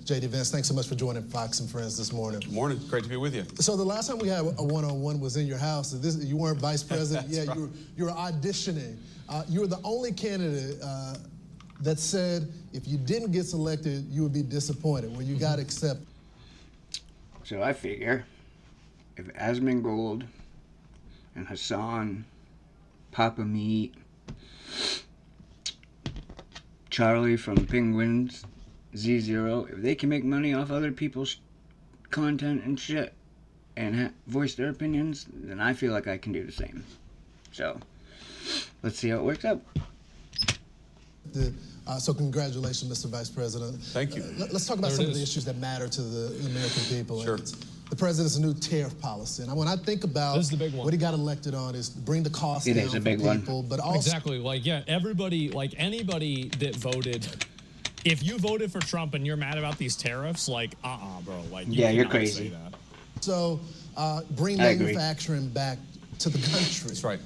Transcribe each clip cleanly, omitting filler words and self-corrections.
J.D. Vance, thanks so much for joining Fox and Friends this morning. Good morning. Great to be with you. So the last time we had a one-on-one was in your house. You weren't vice president. Yeah, right. you were auditioning. You were the only candidate that said if you didn't get selected, you would be disappointed. Well, you got accepted. So I figure if Asmongold and Hassan, Papa Meat, Charlie from Penguins, Z0, if they can make money off other people's content and shit and voice their opinions, then I feel like I can do the same. So let's see how it works out. So congratulations, Mr. Vice President. Thank you. Let's talk about some of the issues that matter to the American people. Sure. The president's new tariff policy. And when I think about this is the big one. What he got elected on is to bring the cost down is a big for people, one. but also Exactly. Like, yeah, everybody, like anybody that voted, if you voted for Trump and you're mad about these tariffs, like, bro. Like, yeah, you're cannot crazy. say that. so bring I agree. manufacturing back to the country. That's right.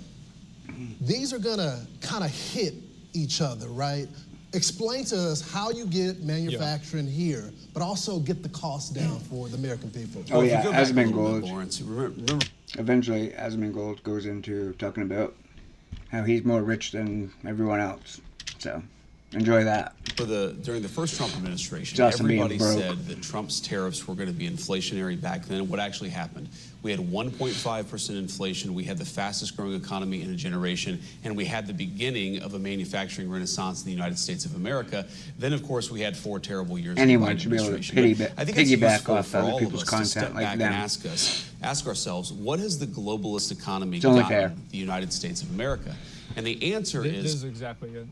These are gonna kind of hit each other, right? Explain to us how you get manufacturing here, but also get the cost down for the American people. Oh, yeah, if you go back a little Asmongold. bit, Lawrence, remember Eventually, Asmongold goes into talking about how he's more rich than everyone else. So enjoy that. during the first Trump administration, It's awesome being everybody broke. said that Trump's tariffs were going to be inflationary back then. What actually happened? We had 1.5% inflation. We had the fastest growing economy in a generation, and we had the beginning of a manufacturing renaissance in the United States of America. Then, of course, we had 4 terrible years. Anyone of the should be able to administration. But I think it's piggyback useful off for other all of people's us to content step like back them. and ask ourselves, what has the globalist economy It's only gotten fair. the United States of America? And the answer This is is exactly it.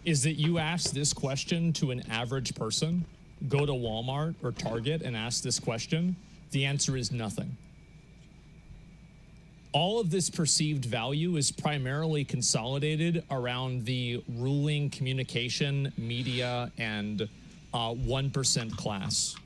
Is that you ask this question to an average person, go to Walmart or Target and ask this question, the answer is nothing. All of this perceived value is primarily consolidated around the ruling communication, media, and 1% class.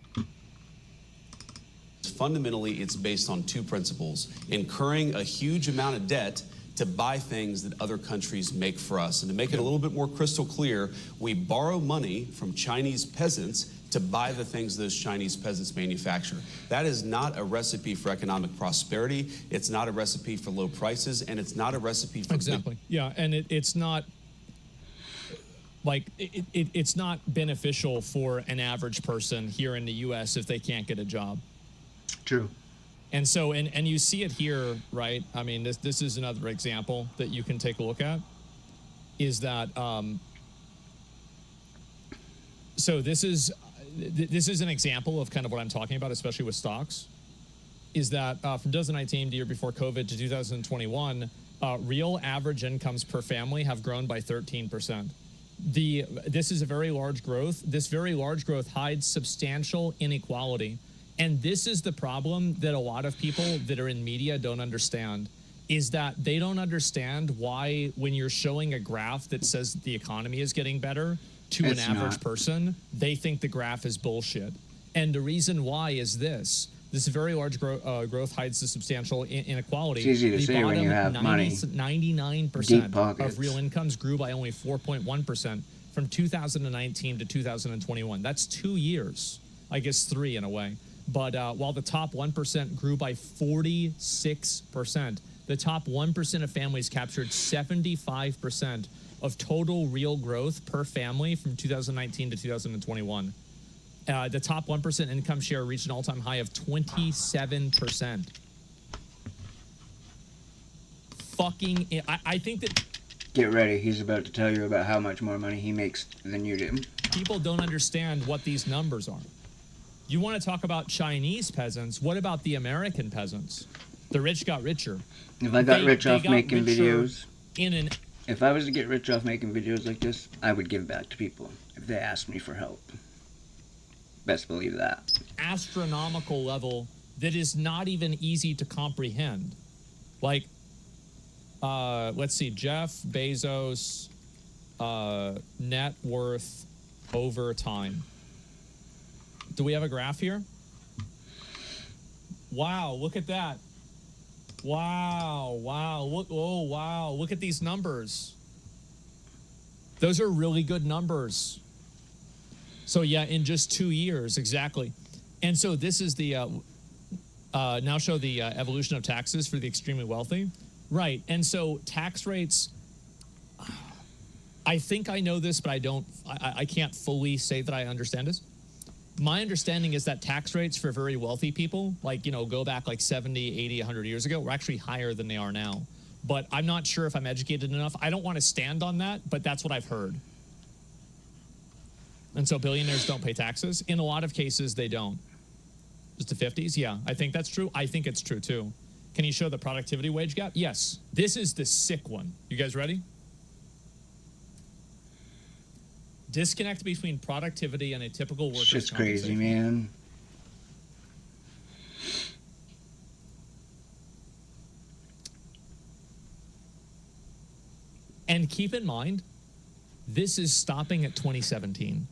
fundamentally, it's based on 2 principles: incurring a huge amount of debt to buy things that other countries make for us. And to make it a little bit more crystal clear, we borrow money from Chinese peasants to buy the things those Chinese peasants manufacture. That is not a recipe for economic prosperity. It's not a recipe for low prices, and it's not a recipe for Exactly. Yeah, and it's not like it's not beneficial for an average person here in the U.S. if they can't get a job. True. And so, and you see it here, right? I mean, this is another example that you can take a look at, is that, so this is an example of kind of what I'm talking about, especially with stocks, is that from 2019, the year before COVID, to 2021, real average incomes per family have grown by 13%. This is a very large growth. This very large growth hides substantial inequality. And this is the problem that a lot of people that are in media don't understand, is that they don't understand why when you're showing a graph that says the economy is getting better to an average person, they think the graph is bullshit. And the reason why is this very large growth hides the substantial inequality. It's easy to say when you have money. 99% of real incomes grew by only 4.1% from 2019 to 2021. That's 2 years, I guess 3 in a way. But while the top 1% grew by 46%, the top 1% of families captured 75% of total real growth per family from 2019 to 2021. The top 1% income share reached an all-time high of 27%. I think that... Get ready. He's about to tell you about how much more money he makes than you do. People don't understand what these numbers are. You want to talk about Chinese peasants? What about the American peasants? The rich got richer. If I got rich off making videos... If I was to get rich off making videos like this, I would give back to people if they asked me for help. Best believe that. Astronomical level that is not even easy to comprehend. Like, let's see, Jeff Bezos' net worth over time. Do we have a graph here? Wow, look at that. Wow, look, oh, wow, look at these numbers. Those are really good numbers. So yeah, in just 2 years, exactly. And so this is the now show the evolution of taxes for the extremely wealthy, right? And so tax rates. I think I know this, but I can't fully say that I understand this. My understanding is that tax rates for very wealthy people, like, you know, go back like 70, 80, 100 years ago, were actually higher than they are now. But I'm not sure if I'm educated enough. I don't want to stand on that, but that's what I've heard. And so billionaires don't pay taxes. In a lot of cases, they don't. Just the 50s? Yeah, I think that's true. I think it's true, too. Can you show the productivity wage gap? Yes. This is the sick one. You guys ready? Disconnect between productivity and a typical worker's Shit's crazy, man. And keep in mind, this is stopping at 2017.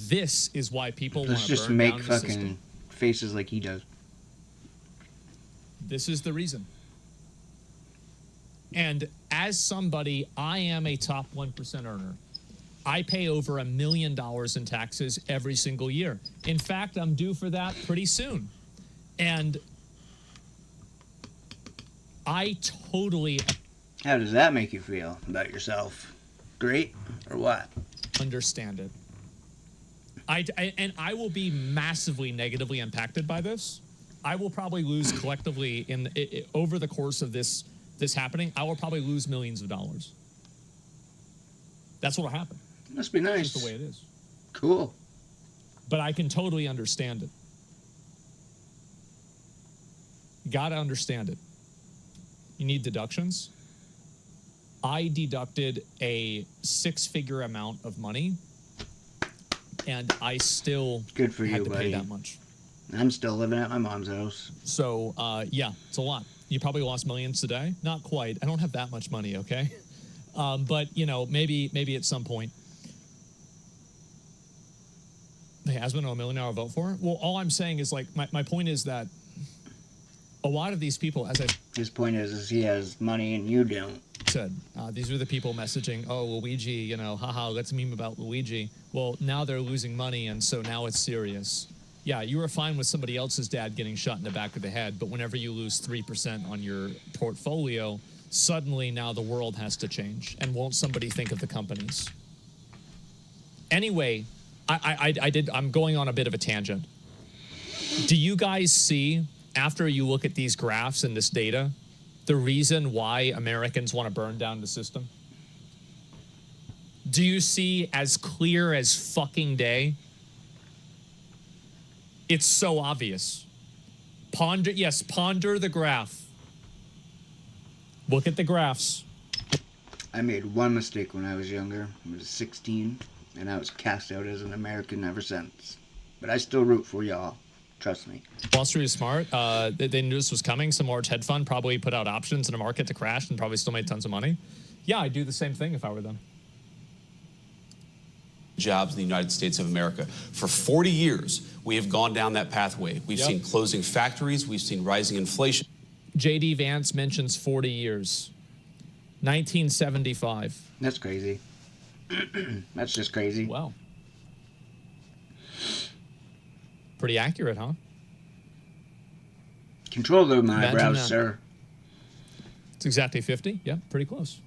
This is why people want Let's to just burn make down the fucking system. faces like he does. This is the reason. And as somebody, I am a top 1% earner. I pay over $1 million in taxes every single year. In fact, I'm due for that pretty soon. And I totally How does that make you feel about yourself? Great or what? understand it. And I will be massively negatively impacted by this. I will probably lose collectively over the course of this happening. I will probably lose millions of dollars. That's what'll happen. Must be nice. It's just the way it is. Cool. But I can totally understand it. Gotta understand it. You need deductions. I deducted a 6-figure amount of money, and I still Good for had you, to buddy. pay that much. I'm still living at my mom's house. So, yeah, it's a lot. You probably lost millions today. Not quite. I don't have that much money, okay? But, you know, maybe at some point. Hey, Asman, $1 million I'll vote for? Well, all I'm saying is, like, my point is that a lot of these people, as I His point is he has money and you don't. said, these are the people messaging, oh, Luigi, you know, haha, let's meme about Luigi. Well, now they're losing money, and so now it's serious. Yeah, you were fine with somebody else's dad getting shot in the back of the head, but whenever you lose 3% on your portfolio, suddenly now the world has to change. And won't somebody think of the companies? Anyway, I'm going on a bit of a tangent. Do you guys see, after you look at these graphs and this data, the reason why Americans want to burn down the system? Do you see as clear as fucking day? It's so obvious. Ponder the graph. Look at the graphs. I made one mistake when I was younger. I was 16, and I was cast out as an American ever since. But I still root for y'all. Trust me. Wall Street is smart. They knew this was coming. Some large hedge fund probably put out options in a market to crash and probably still made tons of money. Yeah, I'd do the same thing if I were them. Jobs in the United States of America. For 40 years, we have gone down that pathway. We've seen closing factories. We've seen rising inflation. J.D. Vance mentions 40 years. 1975. That's crazy. That's just crazy. Wow. Pretty accurate, huh? Control those Imagine eyebrows, that. sir. It's exactly 50. Yeah, pretty close.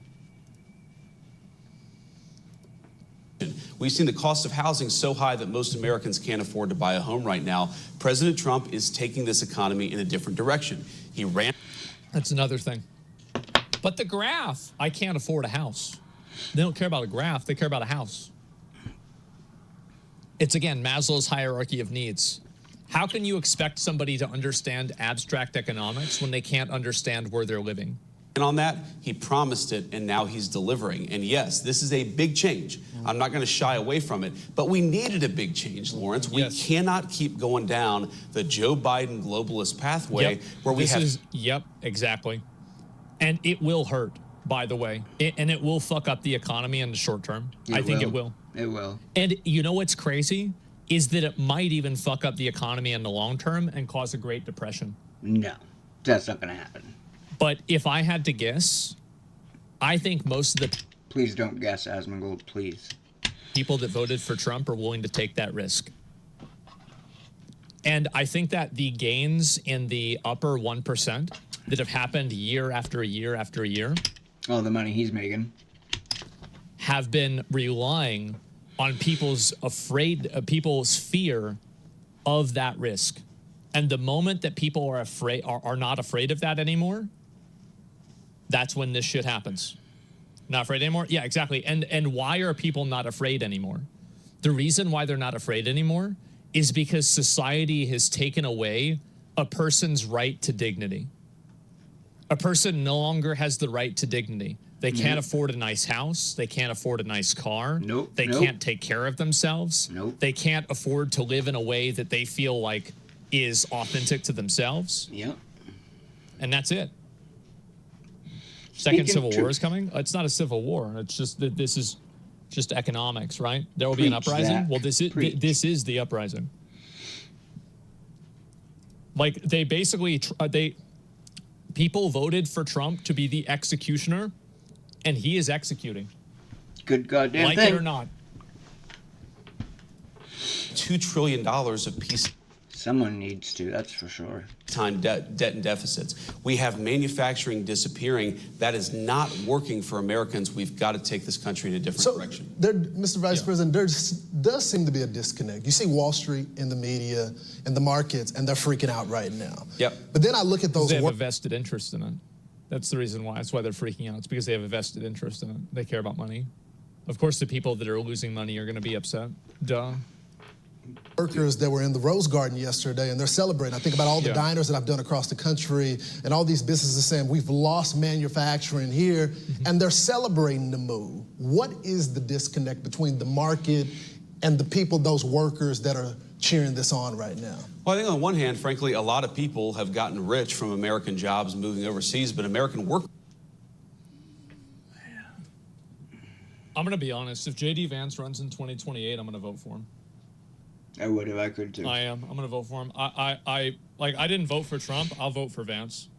We've seen the cost of housing so high that most Americans can't afford to buy a home right now. President Trump is taking this economy in a different direction. He ran. That's another thing. But the graph, I can't afford a house. They don't care about a graph, they care about a house. It's, again, Maslow's hierarchy of needs. How can you expect somebody to understand abstract economics when they can't understand where they're living? And on that, he promised it, and now he's delivering. And yes, this is a big change. I'm not going to shy away from it, but we needed a big change, Lawrence. We cannot keep going down the Joe Biden globalist pathway where we have... Yep, exactly. And it will hurt, by the way. And it will fuck up the economy in the short term. I think it will. It will. And you know what's crazy? Is that it might even fuck up the economy in the long term and cause a Great Depression. No, that's not going to happen. But if I had to guess, I think most of the Please don't guess, Asmongold, please. People that voted for Trump are willing to take that risk. And I think that the gains in the upper 1% that have happened year after year after year, All the money he's making. have been relying on people's fear of that risk. And the moment that people are not afraid of that anymore, that's when this shit happens. Not afraid anymore? Yeah, exactly. And why are people not afraid anymore? The reason why they're not afraid anymore is because society has taken away a person's right to dignity. A person no longer has the right to dignity. They can't afford a nice house. They can't afford a nice car. They can't take care of themselves. They can't afford to live in a way that they feel like is authentic to themselves. Yep. And that's it. Second Civil War is coming. It's not a civil war. It's just that this is just economics, right? There will be an uprising. Zach. Well, this is the uprising. Like they basically people voted for Trump to be the executioner, and he is executing. Good goddamn like thing. it or not. $2 trillion of peace. Someone needs to, that's for sure. Time debt and deficits. We have manufacturing disappearing. That is not working for Americans. We've got to take this country in a different direction. There, Mr. Vice President, there does seem to be a disconnect. You see Wall Street in the media and the markets, and they're freaking out right now. Yep. But then I look at those. They have a vested interest in it. That's the reason why. That's why they're freaking out. It's because they have a vested interest in it. They care about money. Of course, the people that are losing money are going to be upset. Duh. Workers that were in the Rose Garden yesterday, and they're celebrating. I think about all the diners that I've done across the country, and all these businesses saying we've lost manufacturing here, and they're celebrating the move. What is the disconnect between the market and the people, those workers that are cheering this on right now? Well, I think on one hand, frankly, a lot of people have gotten rich from American jobs moving overseas, but American workers. I'm going to be honest. If J.D. Vance runs in 2028, I'm going to vote for him. I would if I could too. I am. I'm going to vote for him. I didn't vote for Trump. I'll vote for Vance.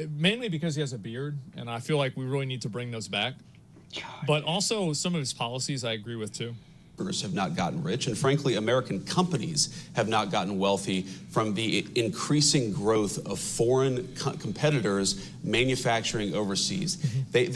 Mainly because he has a beard, and I feel like we really need to bring those back. God. But also some of his policies I agree with too. Have not gotten rich, and frankly, American companies have not gotten wealthy from the increasing growth of foreign competitors manufacturing overseas. They,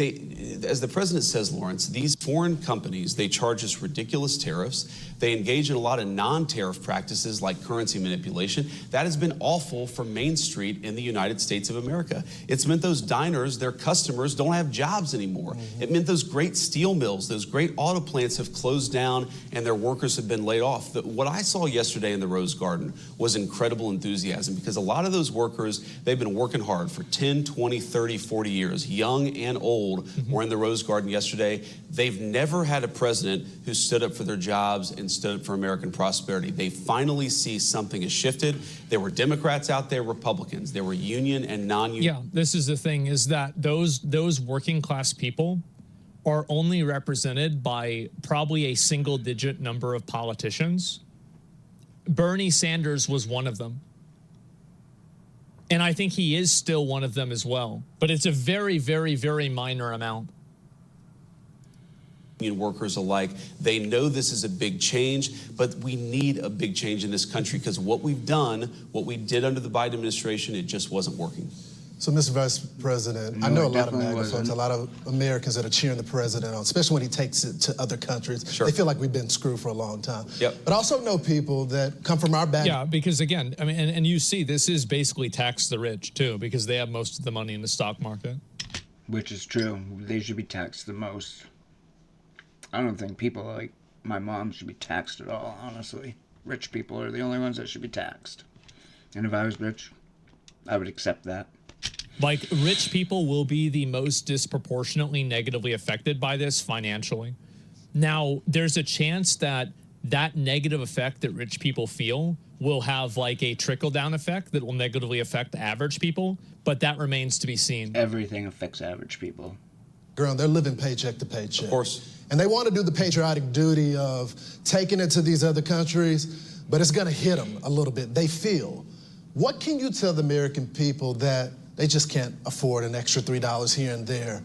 as the president says, Lawrence, these foreign companies, they charge us ridiculous tariffs. They engage in a lot of non-tariff practices like currency manipulation. That has been awful for Main Street in the United States of America. It's meant those diners, their customers, don't have jobs anymore. It meant those great steel mills, those great auto plants have closed down and their workers have been laid off. What I saw yesterday in the Rose Garden was incredible enthusiasm, because a lot of those workers, they've been working hard for 10, 20, 30, 40 years, young and old, were in the Rose Garden yesterday. They've never had a president who stood up for their jobs and stood up for American prosperity. They finally see something has shifted. There were Democrats out there, Republicans. There were union and non-union. Yeah, this is the thing, is that those working class people are only represented by probably a single-digit number of politicians. Bernie Sanders was one of them. And I think he is still one of them as well. But it's a very, very, very minor amount. Union workers alike, they know this is a big change, but we need a big change in this country, because what we've done, what we did under the Biden administration, it just wasn't working. So, Mr. Vice President, No, I know a it lot of definitely MAGA folks, wasn't. a lot of Americans that are cheering the president on, especially when he takes it to other countries. Sure. They feel like we've been screwed for a long time. Yep. But I also know people that come from our background. Yeah, because again, I mean, and you see, this is basically tax the rich too, because they have most of the money in the stock market. Which is true. They should be taxed the most. I don't think people like my mom should be taxed at all, honestly. Rich people are the only ones that should be taxed. And if I was rich, I would accept that. Like, rich people will be the most disproportionately negatively affected by this financially. Now, there's a chance that that negative effect that rich people feel will have like a trickle-down effect that will negatively affect average people, but that remains to be seen. Everything affects average people. They're living paycheck to paycheck. Of course. And they want to do the patriotic duty of taking it to these other countries, but it's going to hit them a little bit. They feel. What can you tell the American people that They just can't afford an extra $3 here and there.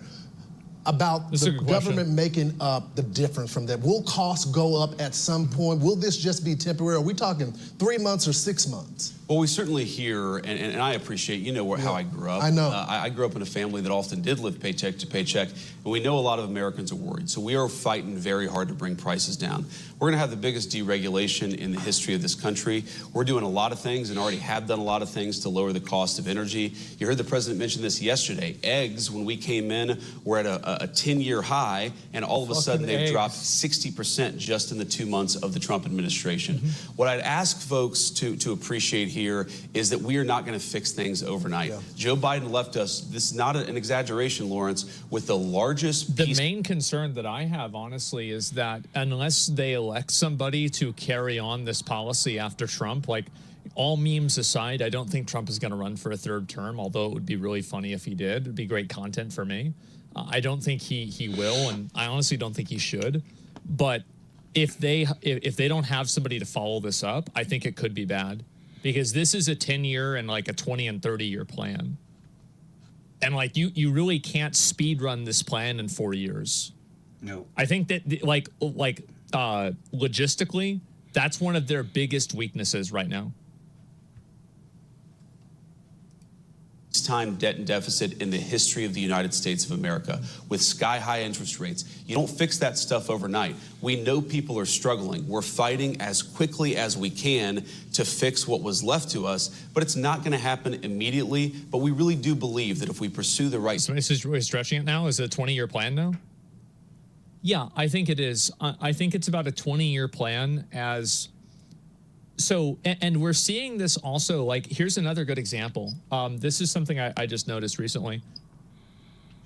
About That's a the good government question. making up the difference from that. Will costs go up at some point? Will this just be temporary? Are we talking 3 months or 6 months? Well, we certainly hear, and I appreciate, how I grew up. I know. I grew up in a family that often did live paycheck to paycheck, and we know a lot of Americans are worried. So we are fighting very hard to bring prices down. We're going to have the biggest deregulation in the history of this country. We're doing a lot of things and already have done a lot of things to lower the cost of energy. You heard the president mention this yesterday. Eggs, when we came in, were at a 10-year high, and all of a sudden they've dropped 60% just in the 2 months of the Trump administration. What I'd ask folks to appreciate here is that we are not going to fix things overnight. Joe Biden left us, this is not an exaggeration, Lawrence, with the largest The piece. main concern that I have, honestly, is that unless they elect somebody to carry on this policy after Trump, like all memes aside, I don't think Trump is going to run for a third term, although it would be really funny if he did. It'd be great content for me. I don't think he will, and I honestly don't think he should. But if they don't have somebody to follow this up, I think it could be bad. Because this is a 10-year and like a 20 and 30-year plan. And like you really can't speed run this plan in 4 years. No. I think that logistically, that's one of their biggest weaknesses right now. Time debt and deficit in the history of the United States of America with sky-high interest rates. You don't fix that stuff overnight. We know people are struggling. We're fighting as quickly as we can to fix what was left to us, but it's not going to happen immediately. But we really do believe that if we pursue the right... So this is really stretching it now? Is it a 20-year plan now? Yeah, I think it is. I think it's about a 20-year plan as... So, and we're seeing this also, like, here's another good example. This is something I just noticed recently.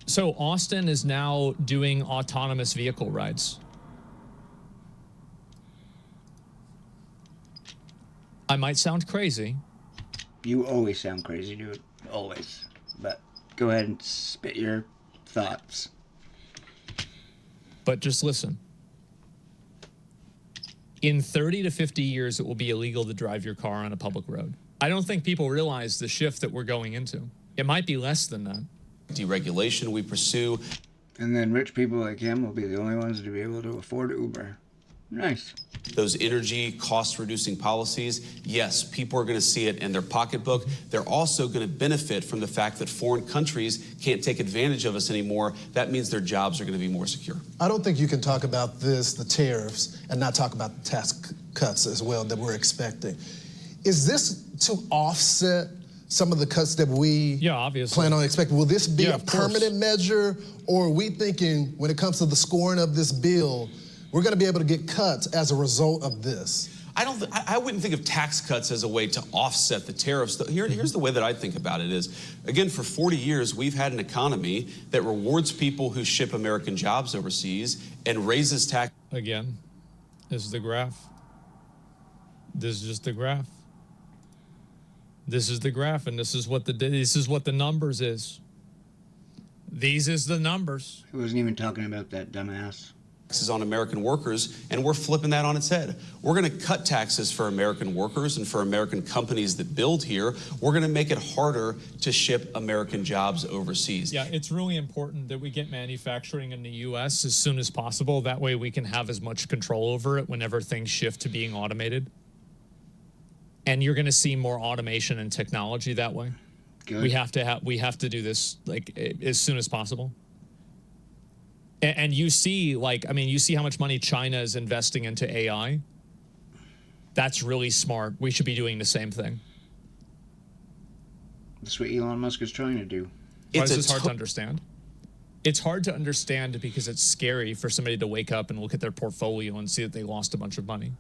So Austin is now doing autonomous vehicle rides. I might sound crazy. You always sound crazy, dude. Always. But go ahead and spit your thoughts. But just listen. In 30 to 50 years, it will be illegal to drive your car on a public road. I don't think people realize the shift that we're going into. It might be less than that. Deregulation we pursue. And then rich people like him will be the only ones to be able to afford Uber. Nice. Those energy cost-reducing policies, yes, people are going to see it in their pocketbook. They're also going to benefit from the fact that foreign countries can't take advantage of us anymore. That means their jobs are going to be more secure. I don't think you can talk about this, the tariffs, and not talk about the tax cuts as well that we're expecting. Is this to offset some of the cuts that we obviously plan on expecting? Will this be a of course. permanent measure, or are we thinking when it comes to the scoring of this bill, we're going to be able to get cuts as a result of this? I wouldn't think of tax cuts as a way to offset the tariffs. Here's the way that I think about it is, again, for 40 years, we've had an economy that rewards people who ship American jobs overseas and raises tax. Again, this is the graph. This is just the graph. This is the graph, and this is what the numbers is. These is the numbers. He wasn't even talking about that dumbass. Taxes on American workers, and we're flipping that on its head. We're going to cut taxes for American workers and for American companies that build here. We're going to make it harder to ship American jobs overseas. Yeah, it's really important that we get manufacturing in the U.S. as soon as possible. That way we can have as much control over it whenever things shift to being automated. And you're going to see more automation and technology that way. Good. We have to do this like as soon as possible. And you see, you see how much money China is investing into AI. That's really smart. We should be doing the same thing. That's what Elon Musk is trying to do. Why is this hard to understand? It's hard to understand because it's scary for somebody to wake up and look at their portfolio and see that they lost a bunch of money.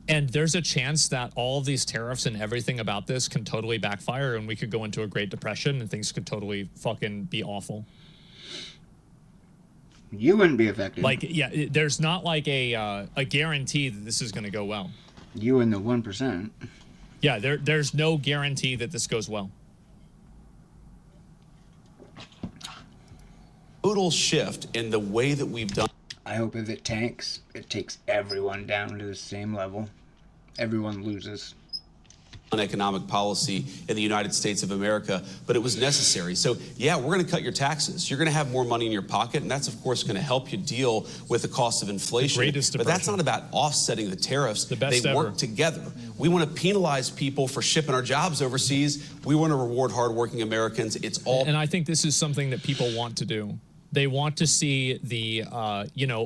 And there's a chance that all of these tariffs and everything about this can totally backfire, and we could go into a Great Depression and things could totally fucking be awful. You wouldn't be affected. There's not like a guarantee that this is going to go well. You and the 1%. Yeah, there's no guarantee that this goes well. Total shift in the way that we've done. I hope if it tanks, it takes everyone down to the same level. Everyone loses. economic policy in the United States of America, but it was necessary. So yeah, we're going to cut your taxes. You're going to have more money in your pocket, and that's of course going to help you deal with the cost of inflation. But that's not about offsetting the tariffs. They work together. We want to penalize people for shipping our jobs overseas. We want to reward hardworking Americans. It's all. And I think this is something that people want to do. They want to see the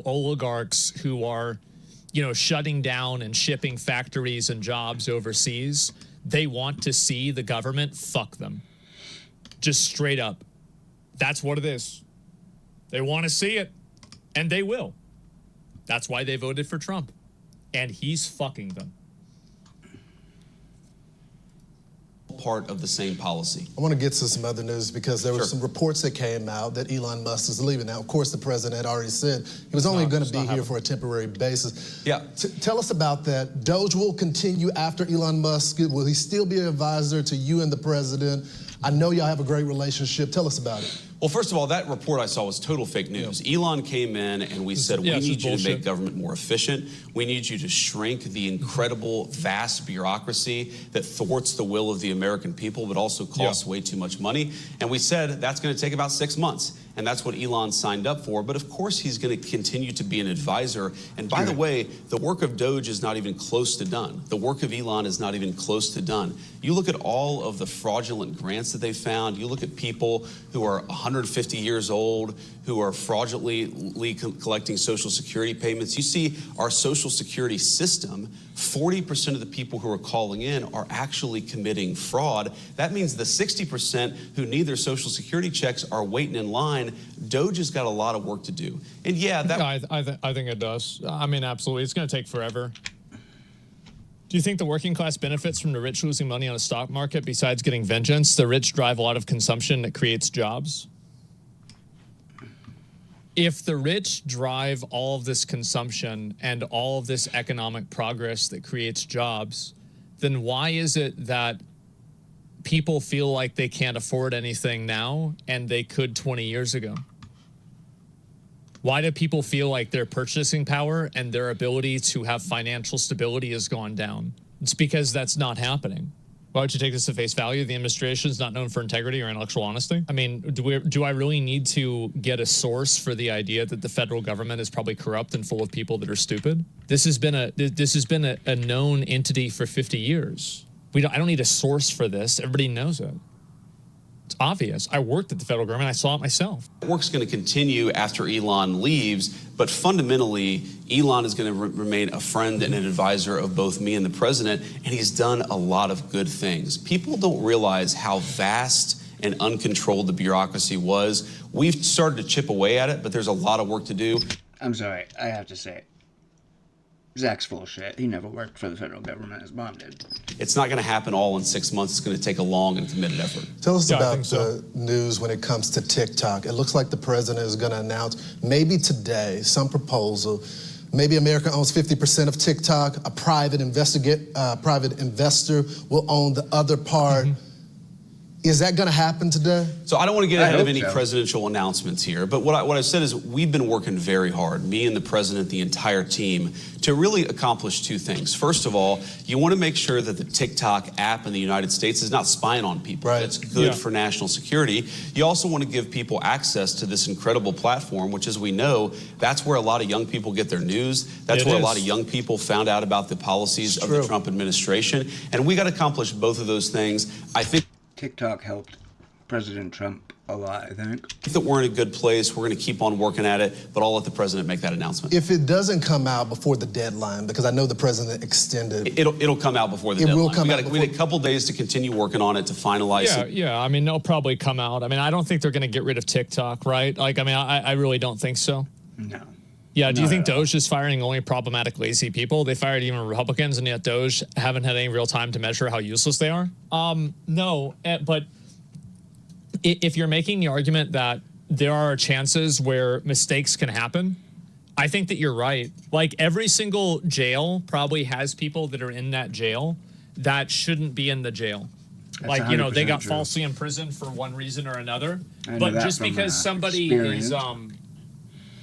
oligarchs who are shutting down and shipping factories and jobs overseas. They want to see the government fuck them. Just straight up. That's what it is. They want to see it. And they will. That's why they voted for Trump. And he's fucking them. Part of the same policy. I want to get to some other news because there were some reports that came out that Elon Musk is leaving. Now, of course, the president had already said he was only going to be here for a temporary basis. Yeah. Tell us about that. Doge will continue after Elon Musk. Will he still be an advisor to you and the president? I know y'all have a great relationship. Tell us about it. Well, first of all, that report I saw was total fake news. Elon came in and we said, we need you to make government more efficient. We need you to shrink the incredible, vast bureaucracy that thwarts the will of the American people, but also costs way too much money. And we said that's going to take about 6 months. And that's what Elon signed up for. But of course, he's going to continue to be an advisor. And by the way, the work of Doge is not even close to done. The work of Elon is not even close to done. You look at all of the fraudulent grants that they found. You look at people who are 150 years old, who are fraudulently collecting Social Security payments. You see our Social Security system, 40% of the people who are calling in are actually committing fraud. That means the 60% who need their Social Security checks are waiting in line. Doge has got a lot of work to do. And yeah, that I think it does. I mean, absolutely. It's going to take forever. Do you think the working class benefits from the rich losing money on a stock market besides getting vengeance? The rich drive a lot of consumption that creates jobs. If the rich drive all of this consumption and all of this economic progress that creates jobs, then why is it that people feel like they can't afford anything now and they could 20 years ago? Why do people feel like their purchasing power and their ability to have financial stability has gone down? It's because that's not happening. Why would you take this at face value? The administration is not known for integrity or intellectual honesty. I mean, do I really need to get a source for the idea that the federal government is probably corrupt and full of people that are stupid? This has been a known entity for 50 years. I don't need a source for this. Everybody knows it. It's obvious. I worked at the federal government. I saw it myself. Work's going to continue after Elon leaves, but fundamentally, Elon is going to remain a friend and an advisor of both me and the president, and he's done a lot of good things. People don't realize how vast and uncontrolled the bureaucracy was. We've started to chip away at it, but there's a lot of work to do. I'm sorry, I have to say it. Zach's full of shit. He never worked for the federal government. His mom did. It's not going to happen all in 6 months. It's going to take a long and committed effort. Tell us about the news when it comes to TikTok. It looks like the president is going to announce maybe today some proposal. Maybe America owns 50% of TikTok. A private investor will own the other part. Is that going to happen today? So I don't want to get ahead of any presidential announcements here, but what I've said is we've been working very hard, me and the president, the entire team, to really accomplish two things. First of all, you want to make sure that the TikTok app in the United States is not spying on people. Right. That's good for national security. You also want to give people access to this incredible platform, which, as we know, that's where a lot of young people get their news. That's where a lot of young people found out about the policies of the Trump administration. And we got to accomplish both of those things. I think TikTok helped President Trump a lot, I think. That we're in a good place. We're going to keep on working at it, but I'll let the president make that announcement. If it doesn't come out before the deadline, because I know the president extended. It'll come out before the deadline. It will come out. We had a couple days to continue working on it to finalize it. Yeah. I mean, they'll probably come out. I mean, I don't think they're going to get rid of TikTok, right? Like, I mean, I really don't think so. No. Yeah, do you think Doge is firing only problematic, lazy people? They fired even Republicans, and yet Doge haven't had any real time to measure how useless they are? No, but if you're making the argument that there are chances where mistakes can happen, I think that you're right. Like, every single jail probably has people that are in that jail that shouldn't be in the jail. That's like, you know, they got true. falsely imprisoned for one reason or another. But just because somebody is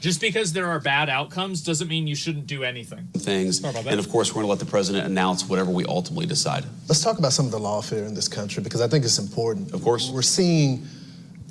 Just because there are bad outcomes doesn't mean you shouldn't do anything. Things. Sorry about that. And of course, we're going to let the president announce whatever we ultimately decide. Let's talk about some of the lawfare in this country, because I think it's important. Of course. We're seeing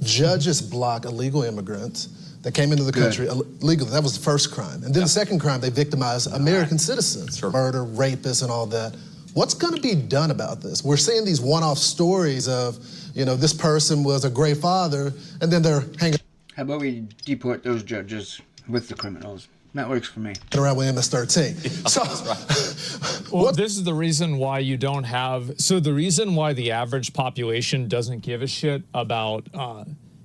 judges block illegal immigrants that came into the country illegally. That was the first crime. And then the second crime, they victimized American citizens, murder, rapists, and all that. What's going to be done about this? We're seeing these one-off stories of, you know, this person was a great father, and then they're hanging How about we deport those judges with the criminals? That works for me. around with MS-13. Well, this is the reason why you don't have, so the reason why the average population doesn't give a shit about,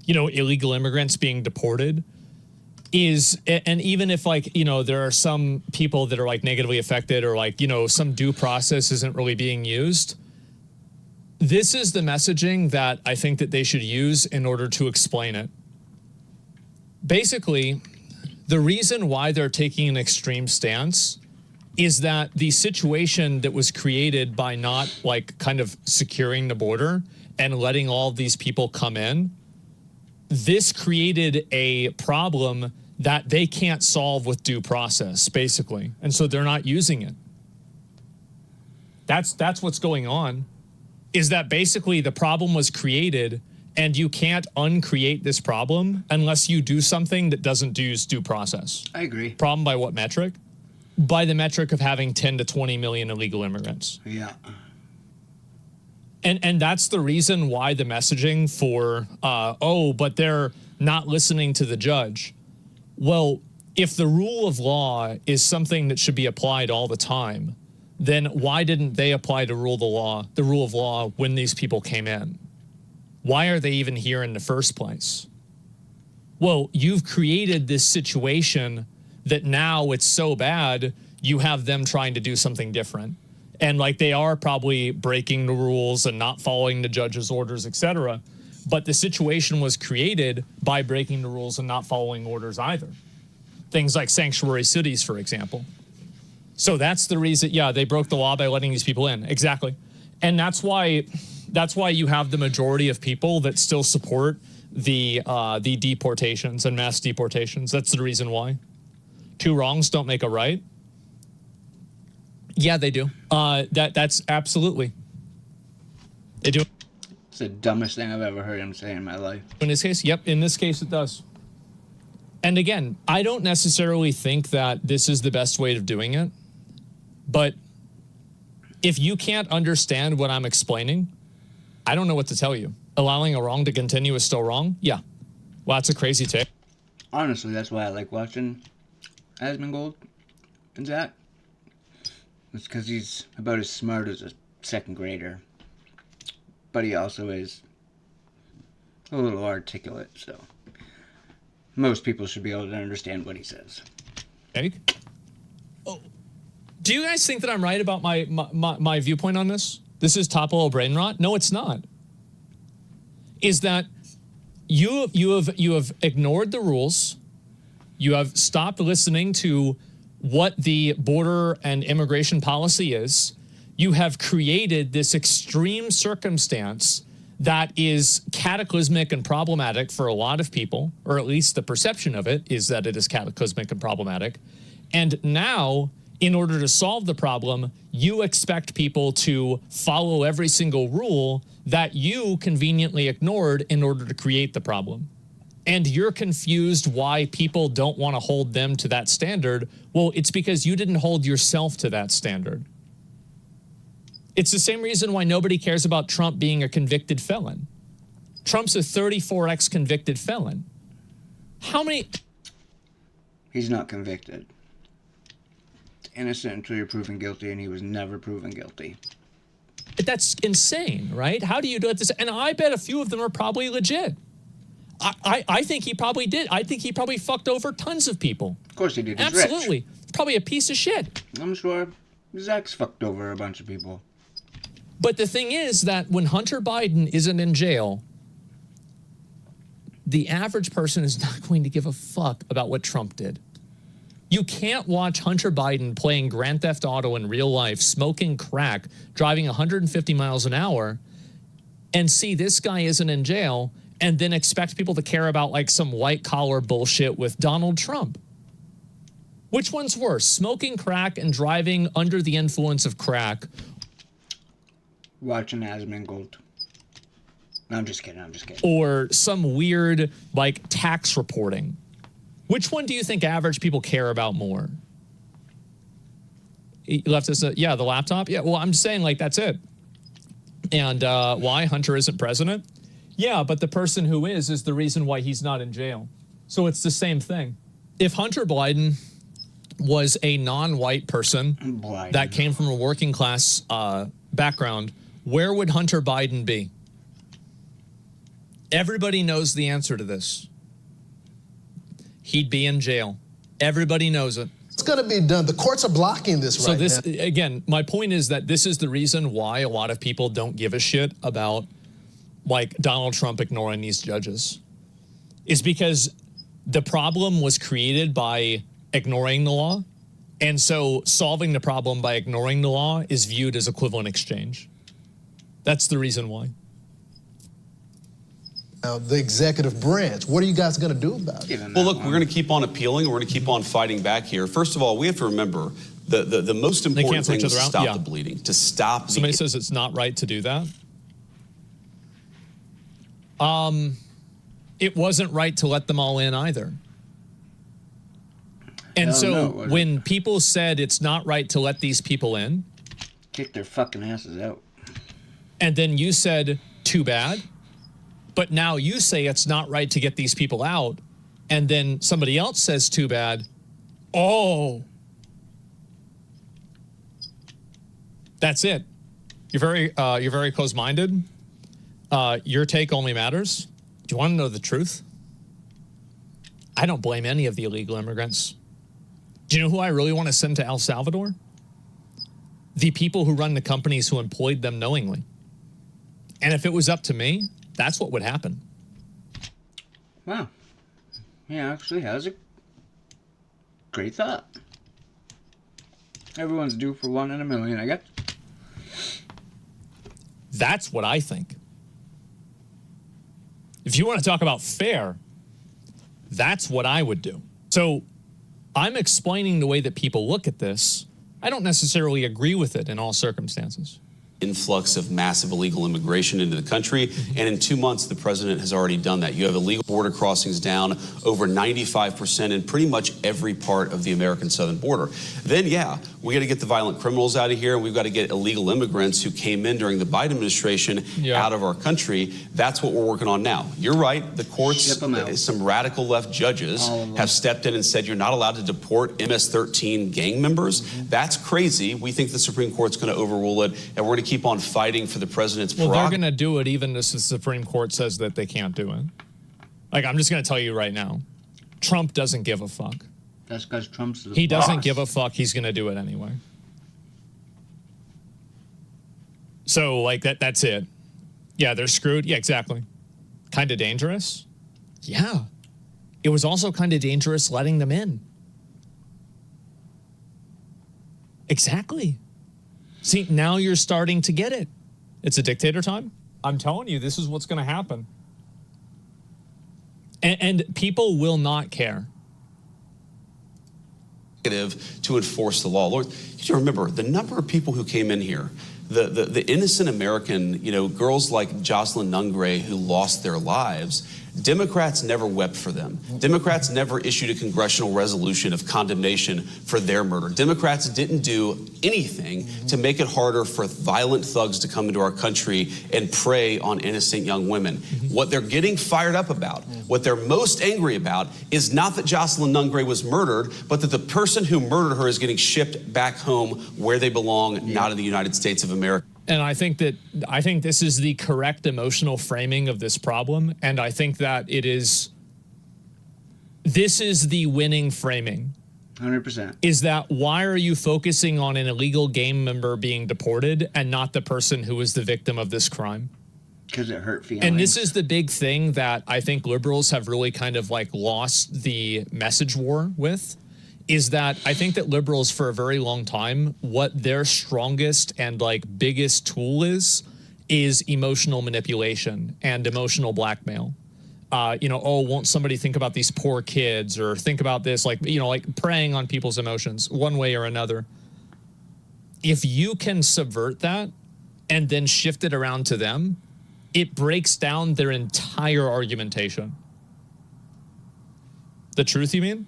you know, illegal immigrants being deported is, and even if like, you know, there are some people that are like negatively affected or like, you know, some due process isn't really being used. This is the messaging that I think that they should use in order to explain it. Basically, the reason why they're taking an extreme stance is that the situation that was created by not like kind of securing the border and letting all of these people come in, this created a problem that they can't solve with due process, basically. And so they're not using it. That's what's going on, is that basically the problem was created and you can't uncreate this problem unless you do something that doesn't use due process. I agree. Problem by what metric? By the metric of having 10 to 20 million illegal immigrants. Yeah. And that's the reason why the messaging for, oh, but they're not listening to the judge. Well, if the rule of law is something that should be applied all the time, then why didn't they apply the rule of law when these people came in? Why are they even here in the first place? Well, you've created this situation that now it's so bad, you have them trying to do something different. And like they are probably breaking the rules and not following the judge's orders, etc. But the situation was created by breaking the rules and not following orders either. Things like sanctuary cities, for example. So that's the reason, yeah, they broke the law by letting these people in. Exactly. And that's why you have the majority of people that still support the deportations and mass deportations. That's the reason why. Two wrongs don't make a right. Yeah, they do. That's absolutely. They do. It's the dumbest thing I've ever heard him say in my life. In this case, yep, in this case it does. And again, I don't necessarily think that this is the best way of doing it, but if you can't understand what I'm explaining, I don't know what to tell you. Allowing a wrong to continue is still wrong? Yeah. Well, that's a crazy take. Honestly, that's why I like watching Asmongold and Zach. It's because he's about as smart as a second grader. But he also is a little articulate, so most people should be able to understand what he says. Egg? Oh, do you guys think that I'm right about my viewpoint on this? This is top-level brain rot? No, it's not. Is that you have ignored the rules. You have stopped listening to what the border and immigration policy is. You have created this extreme circumstance that is cataclysmic and problematic for a lot of people, or at least the perception of it is that it is cataclysmic and problematic. And now, in order to solve the problem, you expect people to follow every single rule that you conveniently ignored in order to create the problem. And you're confused why people don't want to hold them to that standard. Well, it's because you didn't hold yourself to that standard. It's the same reason why nobody cares about Trump being a convicted felon. Trump's a 34x convicted felon. How many? He's not convicted. It's innocent until you're proven guilty, and he was never proven guilty. That's insane, right? How do you do this? And I bet a few of them are probably legit. I think he probably did. I think he probably fucked over tons of people. Of course he did. He's Absolutely. rich. Probably a piece of shit. I'm sure Zach's fucked over a bunch of people. But the thing is that when Hunter Biden isn't in jail, the average person is not going to give a fuck about what Trump did. You can't watch Hunter Biden playing Grand Theft Auto in real life, smoking crack, driving 150 miles an hour, and see this guy isn't in jail, and then expect people to care about like some white collar bullshit with Donald Trump. Which one's worse, smoking crack and driving under the influence of crack? Watching Asmongold. No, I'm just kidding. Or some weird like tax reporting? Which one do you think average people care about more? He left us yeah, the laptop. Yeah, well, I'm just saying like that's it. And why Hunter isn't president? Yeah, but the person who is the reason why he's not in jail. So it's the same thing. If Hunter Biden was a non-white person that came from a working class background, where would Hunter Biden be? Everybody knows the answer to this. He'd be in jail. Everybody knows it. It's going to be done. The courts are blocking this right now. So this, again, my point is that this is the reason why a lot of people don't give a shit about like Donald Trump ignoring these judges, is because the problem was created by ignoring the law. And so solving the problem by ignoring the law is viewed as equivalent exchange. That's the reason why. Now, the executive branch, what are you guys going to do about it? Well, look, we're going to keep on appealing. We're going to keep on fighting back here. First of all, we have to remember the most important thing is to stop the bleeding, to stop. Somebody says it's not right to do that. It wasn't right to let them all in either. And so when people said it's not right to let these people in, kick their fucking asses out. And then you said, too bad. But now you say it's not right to get these people out. And then somebody else says, too bad. Oh. That's it. You're very close-minded. Your take only matters. Do you want to know the truth? I don't blame any of the illegal immigrants. Do you know who I really want to send to El Salvador? The people who run the companies who employed them knowingly. And if it was up to me, that's what would happen. Wow. Yeah, actually has a great thought. Everyone's due for one in a million, I guess. That's what I think. If you want to talk about fair, that's what I would do. So I'm explaining the way that people look at this. I don't necessarily agree with it in all circumstances. Influx of massive illegal immigration into the country. And in 2 months, the president has already done that. You have illegal border crossings down over 95% in pretty much every part of the American southern border. Then, yeah, we got to get the violent criminals out of here. And we've got to get illegal immigrants who came in during the Biden administration out of our country. That's what we're working on now. You're right. The courts, some radical left judges have stepped in and said you're not allowed to deport MS-13 gang members. That's crazy. We think the Supreme Court's going to overrule it. And we're going to keep on fighting for the president's prerogative. Well, they're going to do it even if the Supreme Court says that they can't do it. Like, I'm just going to tell you right now, Trump doesn't give a fuck. That's because Trump's the He doesn't give a fuck. He's going to do it anyway. So, like, that's it. Yeah, they're screwed. Yeah, exactly. Kind of dangerous? Yeah. It was also kind of dangerous letting them in. Exactly. See, now you're starting to get it. It's a dictator time. I'm telling you, this is what's going to happen. And people will not care. To enforce the law. Lord, you remember the number of people who came in here, the innocent American, girls like Jocelyn Nungray who lost their lives. Democrats never wept for them. Democrats never issued a congressional resolution of condemnation for their murder. Democrats didn't do anything to make it harder for violent thugs to come into our country and prey on innocent young women. What they're getting fired up about, what they're most angry about, is not that Jocelyn Nungray was murdered, but that the person who murdered her is getting shipped back home where they belong, not in the United States of America. And I think this is the correct emotional framing of this problem. And I think that this is the winning framing. 100%. Is that why are you focusing on an illegal gang member being deported and not the person who was the victim of this crime? Because it hurt feelings. And this is the big thing that I think liberals have really kind of like lost the message war with. Is that I think that liberals for a very long time, what their strongest and like biggest tool is emotional manipulation and emotional blackmail. oh, won't somebody think about these poor kids or think about this, like preying on people's emotions one way or another. If you can subvert that and then shift it around to them, it breaks down their entire argumentation. The truth, you mean?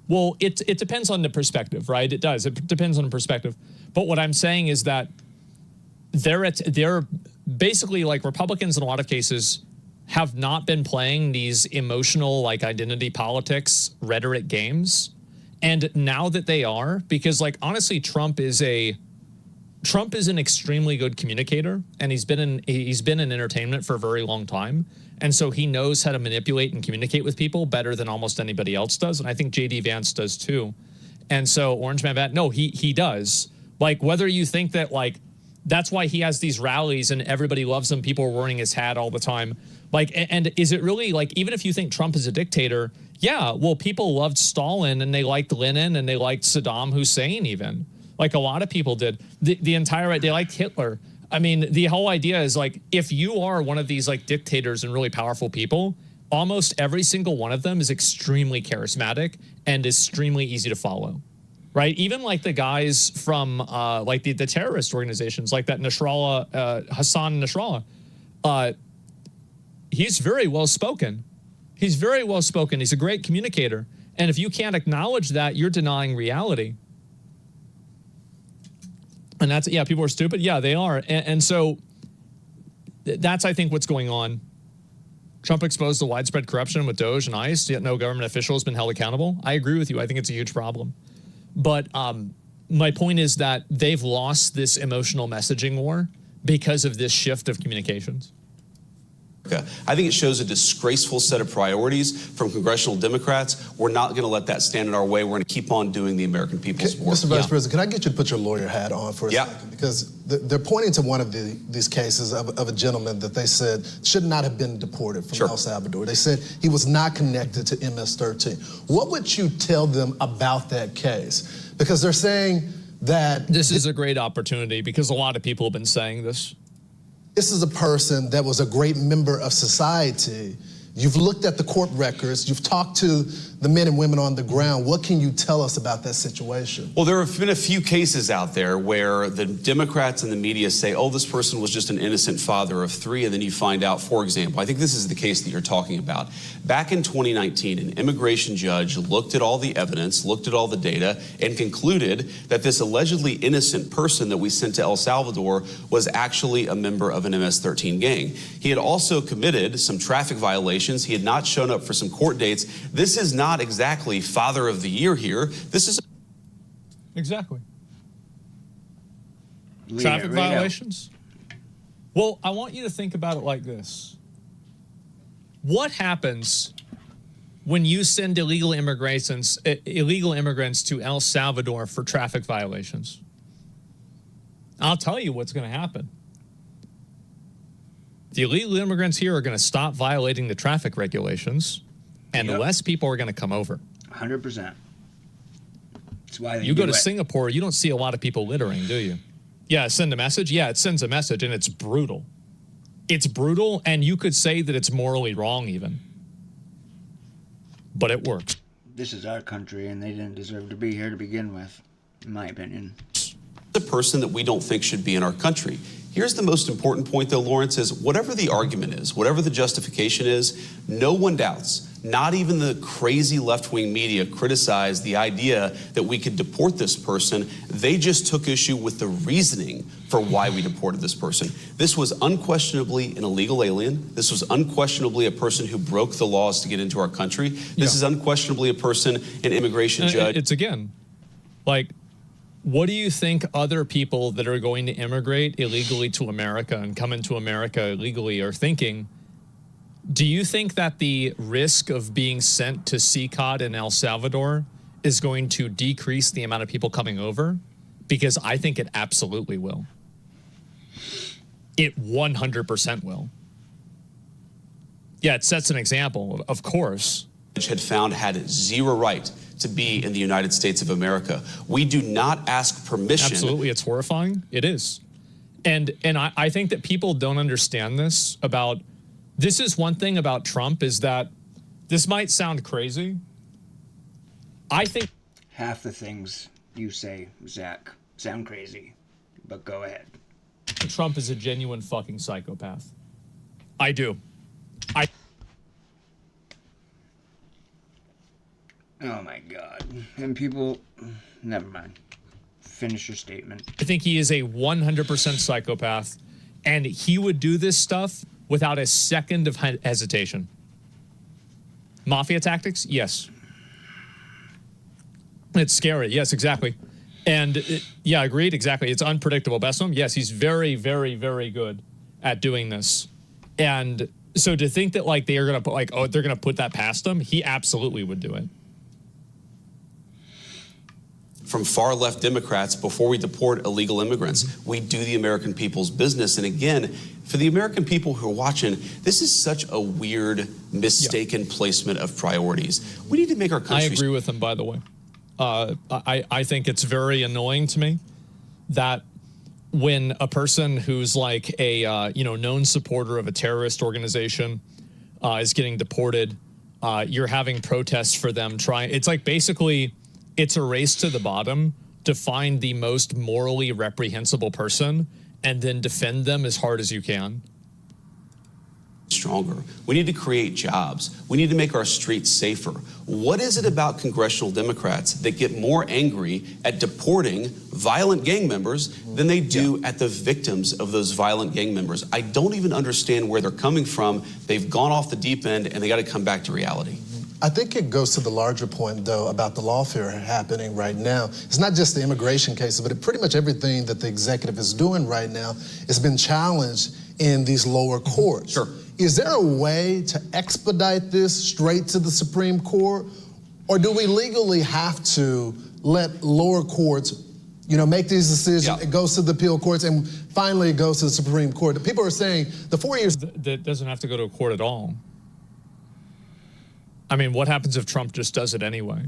Well, it depends on the perspective, right? It does. It depends on the perspective. But what I'm saying is that they're basically, like, Republicans in a lot of cases have not been playing these emotional, like, identity politics rhetoric games. And now that they are, because, like, honestly, Trump is an extremely good communicator, and he's been in entertainment for a very long time. And so he knows how to manipulate and communicate with people better than almost anybody else does. And I think J.D. Vance does too. And so Orange Man Vance, no, he does. Like, whether you think that, like, that's why he has these rallies and everybody loves him, people are wearing his hat all the time. Like, and is it really, like, even if you think Trump is a dictator, yeah, well, people loved Stalin and they liked Lenin and they liked Saddam Hussein even. Like, a lot of people did. The entire, they liked Hitler. I mean, the whole idea is, like, if you are one of these, like, dictators and really powerful people, almost every single one of them is extremely charismatic and extremely easy to follow, right? Even, like, the guys from, like, the terrorist organizations, like that Nasrallah, Hassan Nasrallah, he's very well-spoken. He's very well-spoken. He's a great communicator. And if you can't acknowledge that, you're denying reality. And that's, yeah, people are stupid. Yeah, they are. And so that's, I think, what's going on. Trump exposed the widespread corruption with Doge and ICE, yet no government official has been held accountable. I agree with you. I think it's a huge problem. But my point is that they've lost this emotional messaging war because of this shift of communications. I think it shows a disgraceful set of priorities from congressional Democrats. We're not going to let that stand in our way. We're going to keep on doing the American people's work. Mr. Vice President, can I get you to put your lawyer hat on for a Yeah. second? Because they're pointing to one of these cases of a gentleman that they said should not have been deported from El Salvador. They said he was not connected to MS-13. What would you tell them about that case? Because they're saying that... This is a great opportunity because a lot of people have been saying this. This is a person that was a great member of society. You've looked at the court records. You've talked to the men and women on the ground. What can you tell us about that situation? Well, there have been a few cases out there where the Democrats and the media say, oh, this person was just an innocent father of three, and then you find out, for example, I think this is the case that you're talking about. Back in 2019, an immigration judge looked at all the evidence, looked at all the data, and concluded that this allegedly innocent person that we sent to El Salvador was actually a member of an MS-13 gang. He had also committed some traffic violations. He had not shown up for some court dates. This is not exactly Father of the Year here. This is exactly traffic violations. Well, I want you to think about it like this. What happens when you send illegal immigrants to El Salvador for traffic violations? I'll tell you what's going to happen. The illegal immigrants here are going to stop violating the traffic regulations, and less people are going to come over. 100%. That's why you go to Singapore, you don't see a lot of people littering, do you? Yeah, send a message. Yeah, it sends a message, and it's brutal. It's brutal, and you could say that it's morally wrong even. But it works. This is our country, and they didn't deserve to be here to begin with, in my opinion. the person that we don't think should be in our country. Here's the most important point, though, Lawrence, is whatever the argument is, whatever the justification is, no one doubts, not even the crazy left-wing media criticized the idea that we could deport this person. They just took issue with the reasoning for why we deported this person. This was unquestionably an illegal alien. This was unquestionably a person who broke the laws to get into our country. This is unquestionably a person, an immigration judge. It's again, like, what do you think other people that are going to immigrate illegally to America and come into America illegally are thinking? Do you think that the risk of being sent to CCOT in El Salvador is going to decrease the amount of people coming over? Because I think it absolutely will. It 100% will. Yeah, it sets an example, of course. Had found had zero right to be in the United States of America. We do not ask permission. Absolutely, it's horrifying. It is. And I think that people don't understand this about This is one thing about Trump is that this might sound crazy. I think Half the things you say, Zach, sound crazy, but go ahead. Trump is a genuine fucking psychopath. I do. Oh my God. And people, never mind. Finish your statement. I think he is a 100% psychopath, and he would do this stuff without a second of hesitation. Mafia tactics? Yes. It's scary. Yes, exactly. And yeah, agreed. Exactly. It's unpredictable. Best of him? Yes, he's very, very, very good at doing this. And so to think that like they are going to put like, oh, they're going to put that past him, he absolutely would do it. From far left Democrats, before we deport illegal immigrants, we do the American people's business. And again, for the American people who are watching, this is such a weird, mistaken placement of priorities. We need to make our country. I agree with him, by the way. I think it's very annoying to me that when a person who's like a known supporter of a terrorist organization is getting deported, you're having protests for them trying. It's like basically it's a race to the bottom to find the most morally reprehensible person and then defend them as hard as you can. Stronger. We need to create jobs. We need to make our streets safer. What is it about congressional Democrats that get more angry at deporting violent gang members than they do at the victims of those violent gang members? I don't even understand where they're coming from. They've gone off the deep end and they got to come back to reality. I think it goes to the larger point, though, about the lawfare happening right now. It's not just the immigration cases, but pretty much everything that the executive is doing right now has been challenged in these lower courts. Sure. Is there a way to expedite this straight to the Supreme Court? Or do we legally have to let lower courts, make these decisions? Yeah. It goes to the appeal courts and finally it goes to the Supreme Court. The people are saying the 4 years. That doesn't have to go to a court at all. I mean, what happens if Trump just does it anyway?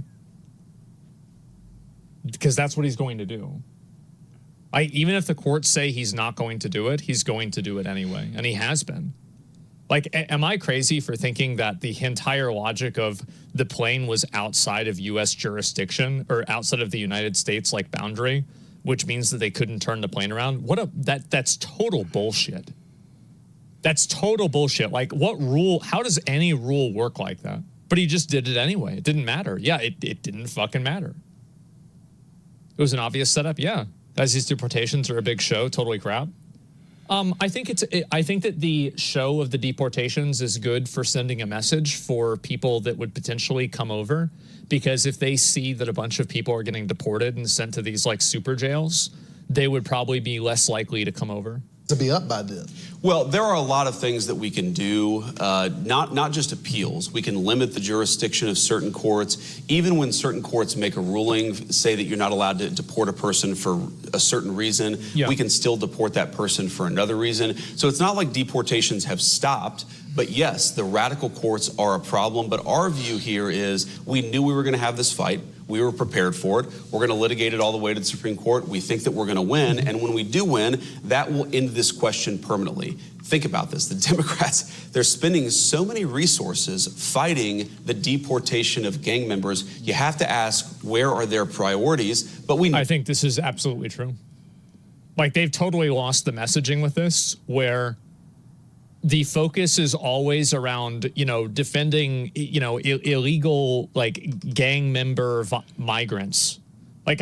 Because that's what he's going to do. Even if the courts say he's not going to do it, he's going to do it anyway, and he has been. Like, am I crazy for thinking that the entire logic of the plane was outside of U.S. jurisdiction or outside of the United States like boundary, which means that they couldn't turn the plane around? That's total bullshit. That's total bullshit. Like, what rule? How does any rule work like that? But he just did it anyway. It didn't matter. Yeah, it didn't fucking matter. It was an obvious setup. Yeah, as these deportations are a big show, totally crap. I think that the show of the deportations is good for sending a message for people that would potentially come over, because if they see that a bunch of people are getting deported and sent to these like super jails, they would probably be less likely to come over. To be up by then. Well, there are a lot of things that we can do, not just appeals. We can limit the jurisdiction of certain courts. Even when certain courts make a ruling, say that you're not allowed to deport a person for a certain reason, we can still deport that person for another reason. So it's not like deportations have stopped. But yes, the radical courts are a problem. But our view here is we knew we were going to have this fight. We were prepared for it. We're going to litigate it all the way to the Supreme Court. We think that we're going to win. And when we do win, that will end this question permanently. Think about this. The Democrats, they're spending so many resources fighting the deportation of gang members. You have to ask, where are their priorities? But I think this is absolutely true. Like, they've totally lost the messaging with this, where the focus is always around, defending, illegal, like, gang member migrants. Like,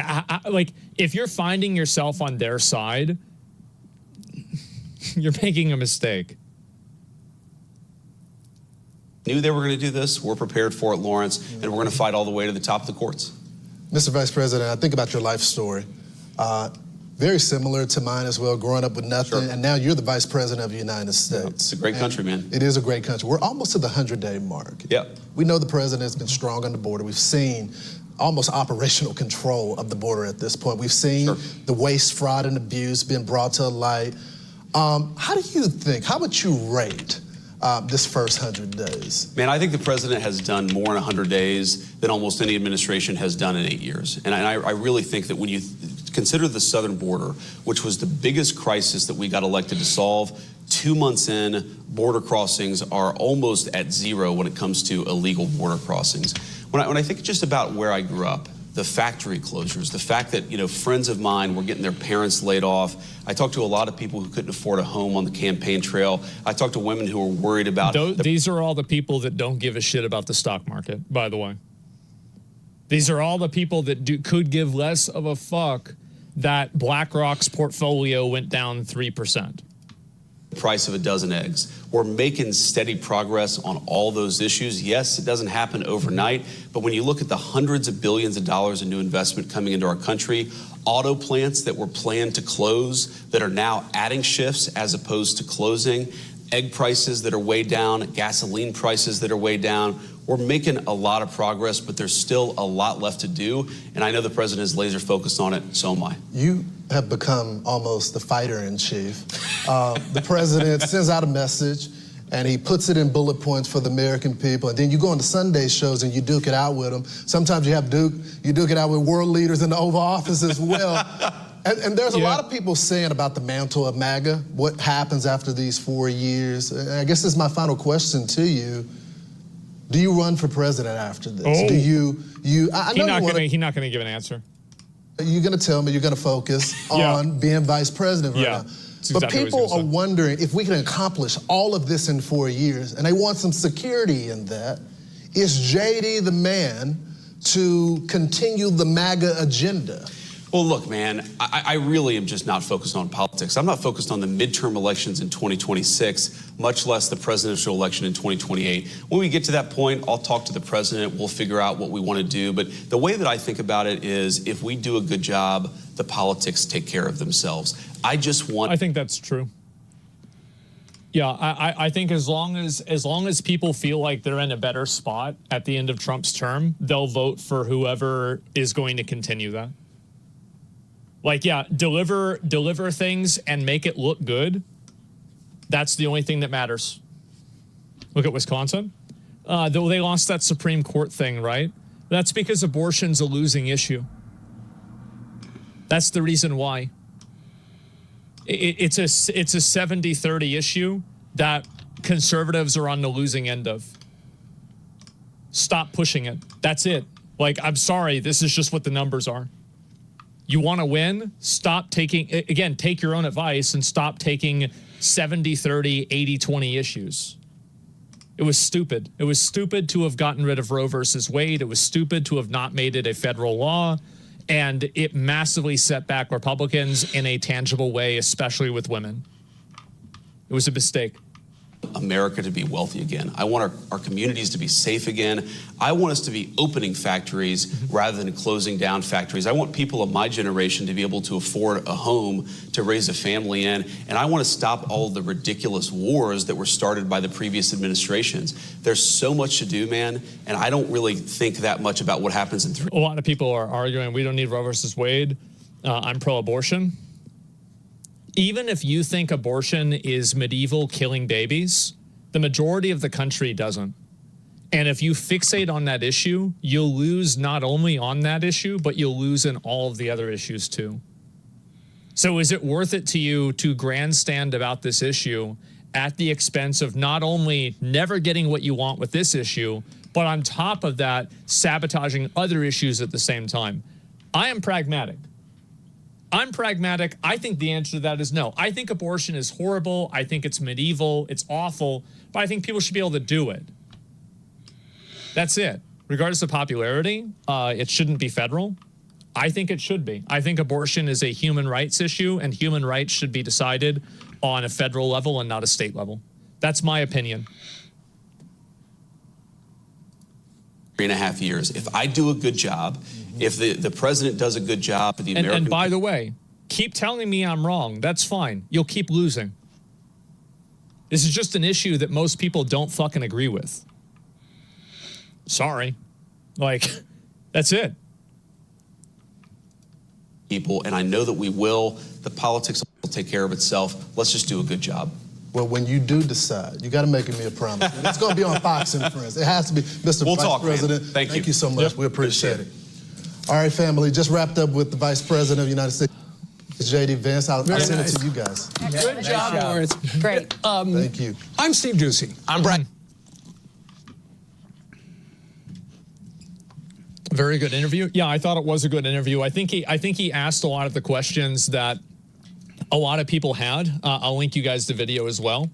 like, if you're finding yourself on their side, you're making a mistake. Knew they were going to do this. We're prepared for it, Lawrence, and we're going to fight all the way to the top of the courts. Mr. Vice President, I think about your life story. Very similar to mine as well, growing up with nothing, and now you're the Vice President of the United States. It's a great country, man. It is a great country. We're almost to the 100-day mark. Yeah. We know the President has been strong on the border. We've seen almost operational control of the border at this point. We've seen the waste, fraud, and abuse being brought to light. How do you think, how would you rate this first 100 days? Man, I think the president has done more in 100 days than almost any administration has done in 8 years. And I really think that when you consider the southern border, which was the biggest crisis that we got elected to solve, 2 months in, border crossings are almost at zero when it comes to illegal border crossings. When I think just about where I grew up, the factory closures, the fact that, you know, friends of mine were getting their parents laid off. I talked to a lot of people who couldn't afford a home on the campaign trail. I talked to women who were worried about... These are all the people that don't give a shit about the stock market, by the way. These are all the people that could give less of a fuck that BlackRock's portfolio went down 3%. Price of a dozen eggs. We're making steady progress on all those issues. Yes, it doesn't happen overnight, but when you look at the hundreds of billions of dollars in new investment coming into our country, auto plants that were planned to close that are now adding shifts as opposed to closing, egg prices that are way down, gasoline prices that are way down. We're making a lot of progress, but there's still a lot left to do, and I know the president is laser focused on it, so am I. You have become almost the fighter-in-chief. The president sends out a message, and he puts it in bullet points for the American people, and then you go on the Sunday shows and you duke it out with them. Sometimes you duke it out with world leaders in the Oval Office as well. And there's a lot of people saying about the mantle of MAGA, what happens after these 4 years. And I guess this is my final question to you. Do you run for president after this? Oh. Do you? I know He's not gonna give an answer. You're going to tell me you're going to focus on being vice president right now. But people are wondering if we can accomplish all of this in 4 years, and they want some security in that. Is JD the man to continue the MAGA agenda? Well, look, man, I really am just not focused on politics. I'm not focused on the midterm elections in 2026, much less the presidential election in 2028. When we get to that point, I'll talk to the president. We'll figure out what we want to do. But the way that I think about it is if we do a good job, the politics take care of themselves. I think that's true. Yeah, I think as long as people feel like they're in a better spot at the end of Trump's term, they'll vote for whoever is going to continue that. Like, yeah, deliver things and make it look good. That's the only thing that matters. Look at Wisconsin. They lost that Supreme Court thing, right? That's because abortion's a losing issue. That's the reason why. It's a 70-30 issue that conservatives are on the losing end of. Stop pushing it. That's it. Like, I'm sorry, this is just what the numbers are. You want to win? Stop taking, again, take your own advice and stop taking 70-30, 80-20 issues. It was stupid. It was stupid to have gotten rid of Roe versus Wade. It was stupid to have not made it a federal law. And it massively set back Republicans in a tangible way, especially with women. It was a mistake. America to be wealthy again. I want our communities to be safe again. I want us to be opening factories rather than closing down factories. I want people of my generation to be able to afford a home to raise a family in. And I want to stop all of the ridiculous wars that were started by the previous administrations. There's so much to do, man. And I don't really think that much about what happens in 3 A lot of people are arguing we don't need Roe versus Wade. I'm pro-abortion. Even if you think abortion is medieval killing babies, the majority of the country doesn't. And if you fixate on that issue, you'll lose not only on that issue, but you'll lose in all of the other issues too. So is it worth it to you to grandstand about this issue at the expense of not only never getting what you want with this issue, but on top of that, sabotaging other issues at the same time? I am pragmatic. I think the answer to that is no. I think abortion is horrible. I think it's medieval. It's awful. But I think people should be able to do it. That's it. Regardless of popularity, it shouldn't be federal. I think it should be. I think abortion is a human rights issue, and human rights should be decided on a federal level and not a state level. That's my opinion. 3.5 years. If I do a good job, if the president does a good job for the American... And by the way, keep telling me I'm wrong. That's fine. You'll keep losing. This is just an issue that most people don't fucking agree with. Sorry. Like, that's it. People, and I know that we will. The politics will take care of itself. Let's just do a good job. Well, when you do decide, you got to make me a promise. It's going to be on Fox and Friends. It has to be. Mr. Vice President, man. Thank you so much. We appreciate it. All right, family, just wrapped up with the Vice President of the United States. JD Vance. I'll send nice. it to you guys. Good job, Lawrence. Great. Thank you. I'm Steve Ducey. I'm Brad. Very good interview. Yeah, I thought it was a good interview. I think he asked a lot of the questions that a lot of people had. I'll link you guys the video as well.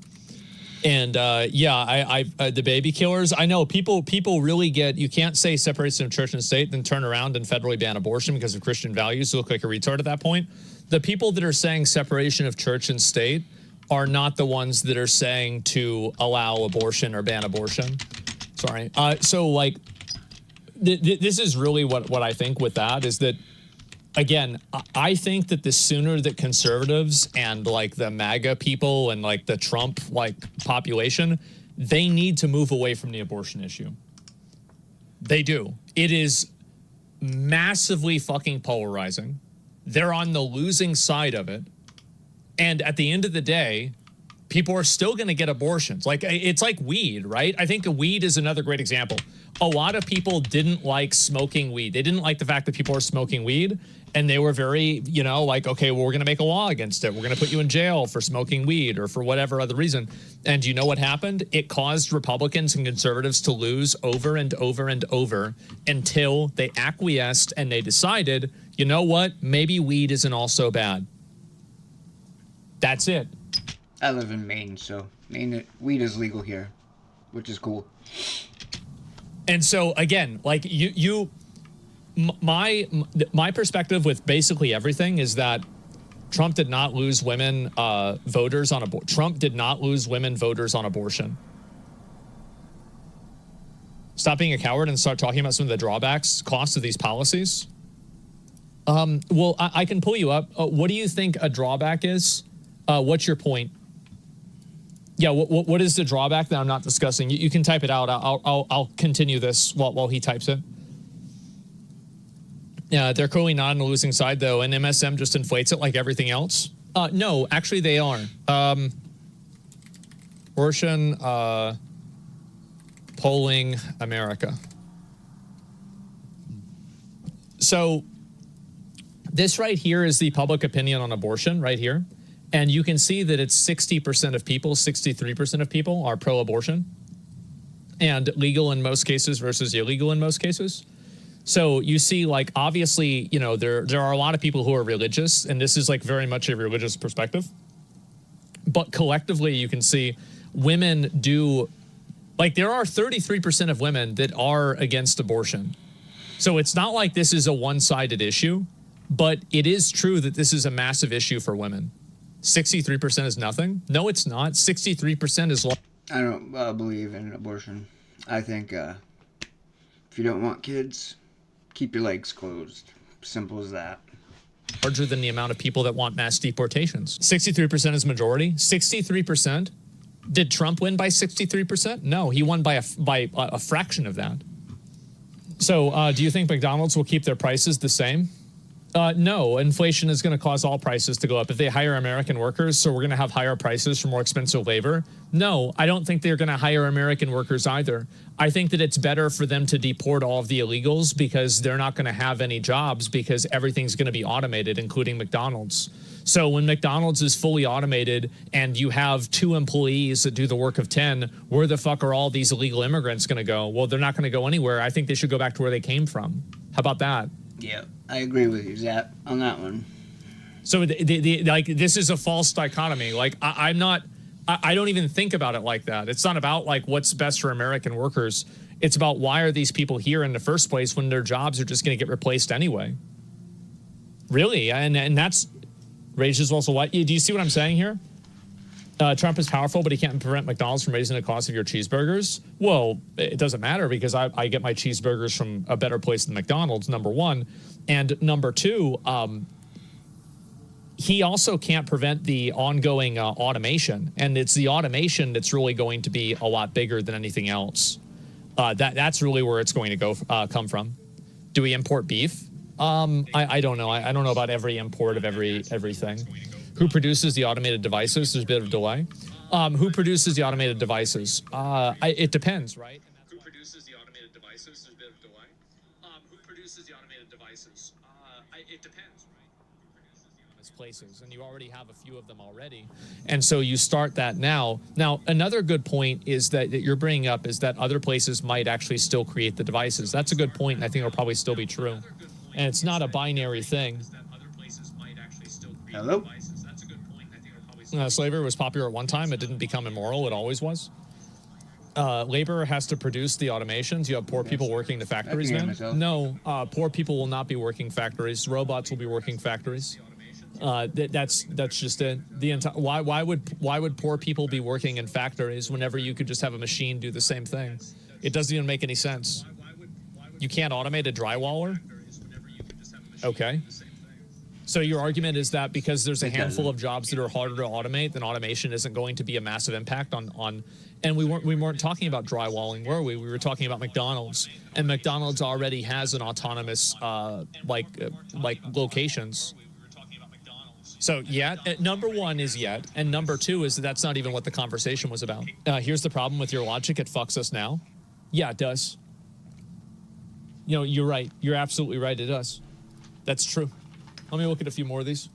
And yeah, the baby killers. I know people really get. You can't say separation of church and state, then turn around and federally ban abortion because of Christian values. You look like a retard at that point. The people that are saying separation of church and state are not the ones that are saying to allow abortion or ban abortion. Sorry. So like. This is really what I think with that is that, again, I think that the sooner that conservatives and like the MAGA people and like the Trump like population, they need to move away from the abortion issue. They do. It is massively fucking polarizing. They're on the losing side of it. And at the end of the day, people are still going to get abortions. Like, it's like weed, right? I think weed is another great example. A lot of people didn't like smoking weed. They didn't like the fact that people are smoking weed, and they were very, you know, like, okay, well, we're going to make a law against it. We're going to put you in jail for smoking weed or for whatever other reason. And you know what happened? It caused Republicans and conservatives to lose over and over and over until they acquiesced and they decided, you know what? Maybe weed isn't all so bad. That's it. I live in Maine, so weed is legal here, which is cool. And so again, like my perspective with basically everything is that Trump did not lose women voters on abortion. Trump did not lose women voters on abortion. Stop being a coward and start talking about some of the drawbacks, costs of these policies. Well, I can pull you up. What do you think a drawback is? What's your point? Yeah, what is the drawback that I'm not discussing? You can type it out. I'll continue this while he types it. Yeah, they're clearly not on the losing side, though, and MSM just inflates it like everything else. No, actually they are. Abortion polling America. So this right here is the public opinion on abortion right here. And you can see that it's 60% of people, 63% of people are pro-abortion and legal in most cases versus illegal in most cases. So you see, like, obviously, you know, there are a lot of people who are religious, and this is like very much a religious perspective. But collectively, you can see women do, like, there are 33% of women that are against abortion. So it's not like this is a one-sided issue, but it is true that this is a massive issue for women. 63% is nothing? No, it's not. 63% is... I don't believe in abortion. I think if you don't want kids, keep your legs closed. Simple as that. Larger than the amount of people that want mass deportations. 63% is majority. 63%. Did Trump win by 63%? No, he won by a fraction of that. So do you think McDonald's will keep their prices the same? No, inflation is going to cause all prices to go up. If they hire American workers, so we're going to have higher prices for more expensive labor. No, I don't think they're going to hire American workers either. I think that it's better for them to deport all of the illegals because they're not going to have any jobs because everything's going to be automated, including McDonald's. So when McDonald's is fully automated and you have 2 employees that do the work of 10, where the fuck are all these illegal immigrants going to go? Well, they're not going to go anywhere. I think they should go back to where they came from. How about that? Yeah, I agree with you, Zach, on that one. So like, this is a false dichotomy. Like, I don't even think about it like that. It's not about like what's best for American workers. It's about why are these people here in the first place when their jobs are just going to get replaced anyway. Really, and that's raises also what. Do you see what I'm saying here? Trump is powerful, but he can't prevent McDonald's from raising the cost of your cheeseburgers. Well, it doesn't matter because I get my cheeseburgers from a better place than McDonald's, number one. And number two, he also can't prevent the ongoing automation. And it's the automation that's really going to be a lot bigger than anything else. That's really where it's going to come from. Do we import beef? I don't know. I don't know about every import of everything. Who produces the automated devices? There's a bit of a delay. Who produces the automated devices? It depends, right? Who produces the automated devices? There's a bit of a delay. Who produces the automated devices? It depends, right? these places, and you already have a few of them already. And so you start that now. Now, another good point is that you're bringing up is that other places might actually still create the devices. That's a good point, and I think it'll probably still be true. And it's not a binary thing. Hello? Slavery was popular at one time. It didn't become immoral. It always was. Labor has to produce the automations. You have poor people working the factories, man. No, poor people will not be working factories. Robots will be working factories. That's just it. The entire why would poor people be working in factories whenever you could just have a machine do the same thing? It doesn't even make any sense. You can't automate a drywaller. Okay. So your argument is that because there's a handful of jobs that are harder to automate, then automation isn't going to be a massive impact on and we weren't talking about drywalling, were we? We were talking about McDonald's, and McDonald's already has an autonomous like locations. So yeah, number one is yet, and number two is that's not even what the conversation was about. Here's the problem with your logic: it fucks us now. Yeah, it does. You know, you're right. You're absolutely right. It does. That's true. Let me look at a few more of these.